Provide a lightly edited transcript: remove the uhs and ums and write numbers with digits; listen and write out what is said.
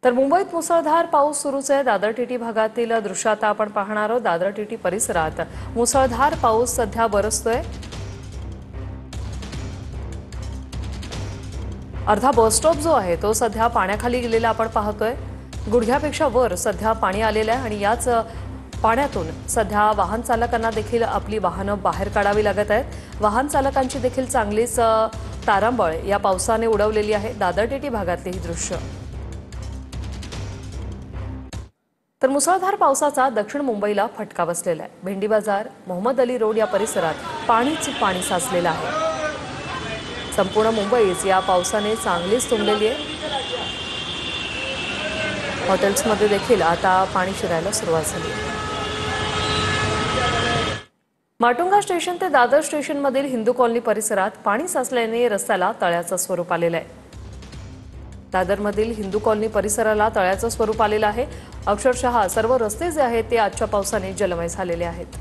तर मुंबईत मुसळधार पाऊस सुरूच आहे। दादर टीटी भागातील दृश्य आता आपण पाहणार आहोत। दादर टीटी परिसरात मुसळधार पाऊस सध्या बरसतोय। अर्धा बस स्टॉप जो आहे तो सध्या पाण्याखाली गेलेला आपण पाहतोय। गुडघ्यापेक्षा वर सध्या पाणी आलेलं आहे आणि याच पाण्यातून सध्या वाहन चालकांना देखील आपली वाहनं बाहेर काढावी लागत आहेत। वाहन चालकांची देखील चांगलीच तारांबळ या पावसाने उडवलेली आहे। दादर टीटी भागातली ही दृश्य। तर मुसळधार पावसाचा दक्षिण मुंबईला फटका बसलेला आहे। भेंडी बाजार, मोहम्मद अली रोड या परिसरात पाणीच पाणी साचलेलं आहे। संपूर्ण मुंबईच या पावसाने चांगलीच तुंबलेली आहे। हॉटेल्समध्ये देखील आता पाणी शिरायला सुरुवात झाली आहे। माटुंगा स्टेशन ते दादर स्टेशनमधील हिंदू कॉलनी परिसरात पाणी साचल्याने रस्त्याला तळ्याचं स्वरूप आलेलं आहे। दादरमधील हिंदू कॉलनी परिसराला तळ्याचं स्वरूप आलेलं आहे। अक्षरशः सर्व रस्ते जे आहेत ते आजच्या पावसाने जलमय झालेले आहेत।